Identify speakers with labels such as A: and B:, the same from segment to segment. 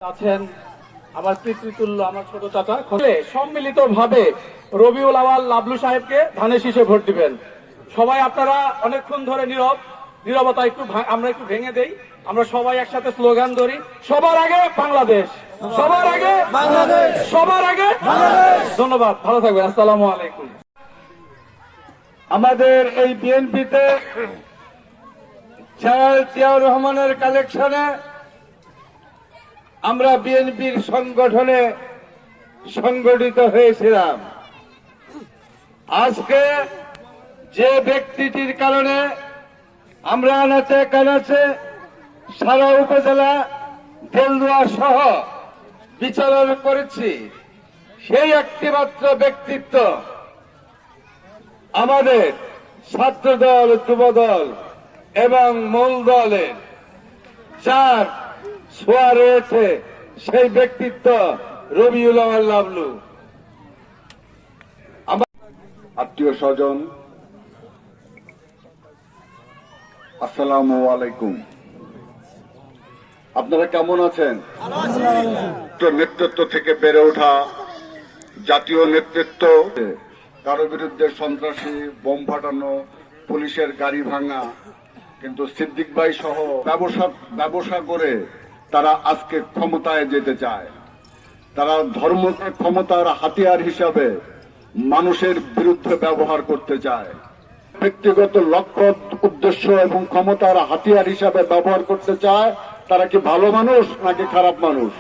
A: আছেন আমার পিতৃতুল্য আমার ছোট চাচা সম্মিলিত ভাবে রবিউল আওয়াল লাবলু সাহেবকে ধানের শীষে ভোট দিবেন। সবাই আপনারা অনেকক্ষণ ধরে নীরবতা আমরা একটু ভেঙে দেই। আমরা সবাই একসাথে স্লোগান ধরি, সবার আগে বাংলাদেশ, সবার আগে বাংলাদেশ, সবার আগে বাংলাদেশ। ধন্যবাদ, ভালো থাকবেন। আসসালামু আলাইকুম।
B: আমাদের এই বিএনপিতে জিয়াউর রহমানের কালেকশনে আমরা বিএনপির সংগঠনে সংগঠিত হয়েছিলাম। আজকে যে ব্যক্তিটির কারণে আমরা আনাচে কানাচে সারা উপজেলা দেলদুয়া সহ বিচরণ করেছি, সেই একটিমাত্র ব্যক্তিত্ব আমাদের ছাত্রদল, যুবদল এবং মূল দলের যার ছোঁয়া রয়েছে, সেই ব্যক্তিত্ব রবিউল আওয়াল লাবলু।
C: আত্মীয় স্বজন, আসসালামু আলাইকুম। আপনারা কেমন আছেন? নেতৃত্ব থেকে বেড়ে ওঠা জাতীয় নেতৃত্ব কারো বিরুদ্ধে সন্ত্রাসী বোম ফাটানো, পুলিশের গাড়ি ভাঙা, কিন্তু সিদ্দিক ভাই সহ ব্যবসা করে তারা আজকে ক্ষমতায় যেতে চায়। তারা ধর্মকে ক্ষমতার হাতিয়ার হিসাবে মানুষের বিরুদ্ধে ব্যবহার করতে চায়, ব্যক্তিগত লক্ষ্য উদ্দেশ্য এবং ক্ষমতার হাতিয়ার হিসাবে ব্যবহার করতে চায়। তারা কি ভালো মানুষ নাকি খারাপ মানুষ?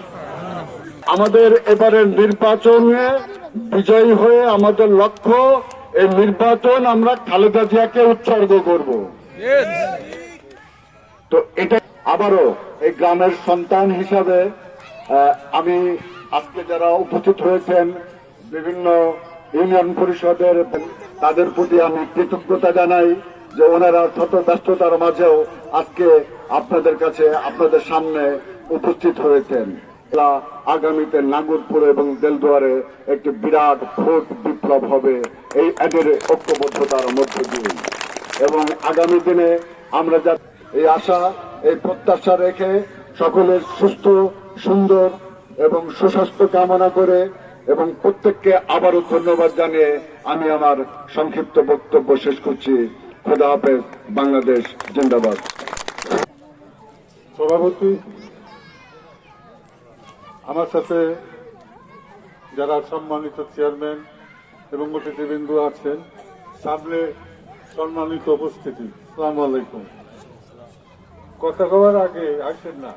C: আমাদের এবারের নির্বাচনে বিজয়ী হয়ে আমাদের লক্ষ্য, এই নির্বাচন আমরা খালেদা জিয়াকে উৎসর্গ করব। তো এটা আবারও এই গ্রামের সন্তান হিসাবে আমি আজকে যারা উপস্থিত হয়েছেন বিভিন্ন ইউনিয়ন পরিষদের, তাদের প্রতি আমি কৃতজ্ঞতা জানাই যে ওনারা শত ব্যস্ততার মাঝেও আজকে আপনাদের কাছে, আপনাদের সামনে উপস্থিত হয়েছেন। আগামীতে নাগরপুর এবং দেলদুয়ারে একটি বিরাট ভোট বিপ্লব হবে এই এদের ঐক্যবদ্ধতার মধ্য দিয়ে, এবং আগামী দিনে আমরা যা এই আশা, এই প্রত্যাশা রেখে সকলের সুস্থ, সুন্দর এবং সুস্বাস্থ্য কামনা করে এবং প্রত্যেককে আবারও ধন্যবাদ জানিয়ে আমি আমার সংক্ষিপ্ত বক্তব্য শেষ করছি। খোদা হাফেজ, বাংলাদেশ জিন্দাবাদ।
D: সভাপতি, আমার সাথে যারা সম্মানিত চেয়ারম্যান এবং অতিথিবৃন্দ আছেন, সামনে সম্মানিত উপস্থিতি, আসসালামু আলাইকুম। কথা কওয়ার আগে আসেন না,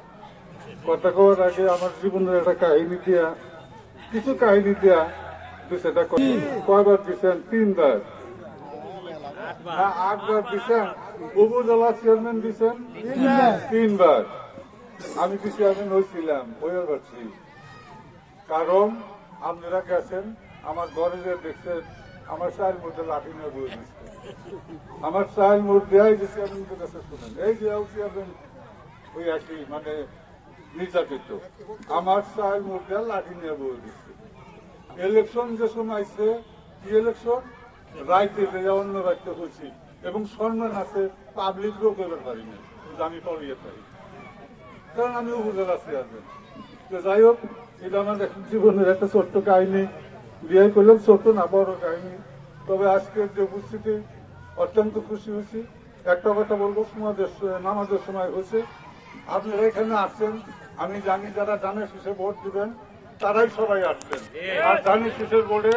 D: কথা কওয়ার আগে আমার জীবনের একটা কিছু কাহিনী দিয়া সেটা কয়বার দিচ্ছেন? 3 বার, 8 বার দিচ্ছেন। উপজেলা চেয়ারম্যান দিচ্ছেন 3 বার। আমি কি চেয়ারম্যান হয়েছিলাম? হইয়া পারছি, কারণ আপনারা গেছেন আমার ঘরে যে দেখছেন আমার চাইল মধ্যে লাঠি নিয়ে বয়ে দিচ্ছে। আমার চাইল মধ্যে যে চেয়ারম্যানের কাছে শুনেন, এই যে চেয়ারম্যান ওই আসি মানে নির্যাতিত, আমার চাইল মধ্যে লাঠি নিয়ে বয়ে দিচ্ছে। ইলেকশন যে সময় আসছে, কি ইলেকশন? রাইতে যে অন্য রাইতে হয়েছি, এবং সম্মান আছে পাবলিক রোগ এবার পারি না, আমি পড়িয়ে পারি, কারণ আমি উপজেলা চেয়ারম্যান। যাই হোক, এটা আমার জীবনের একটা ছোট্ট কাহিনী, বিয়ে করলাম, ছোট্ট না বড় কাহিনী। তবে আজকের যে উপস্থিতি অত্যন্ত খুশি হয়েছি। একটা কথা বলবো, নামাজের সময় হয়েছে, আপনারা এখানে আসছেন, আমি জানি যারা ধানের শীষে ভোট দিবেন তারাই সবাই আসছেন। আর ধানের শীষের বোর্ডে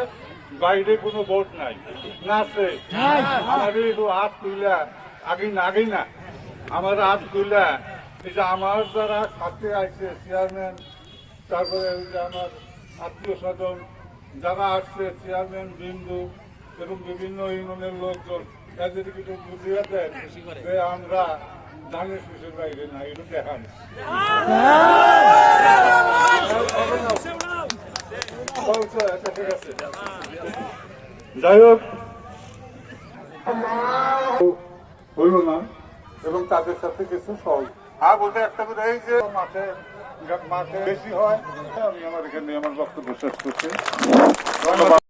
D: বাইরে কোনো ভোট নাই, না আছে? আমার হাত তুইলা আগেই না, আমার হাত তুইলা এই যে আমার যারা সাথে আসছে চেয়ারম্যান, তারপরে ওই যে আমার আত্মীয় স্বজন যারা আসছে, চেয়ারম্যান বিন্দু এবং বিভিন্ন ইউনিয়নের লোকজন, এদের কিছু বুঝিয়ে দেন যে আমরা ধানের শীষের বাইরে না, এটা দেখান। যাই হোক, হইল না, এবং তাদের সাথে কিছু সহজ বলতে একটা কথা, এই যে মাঠে বেশি হয়, আমি আমার এখানে আমার বক্তব্য শেষ করছি। ধন্যবাদ।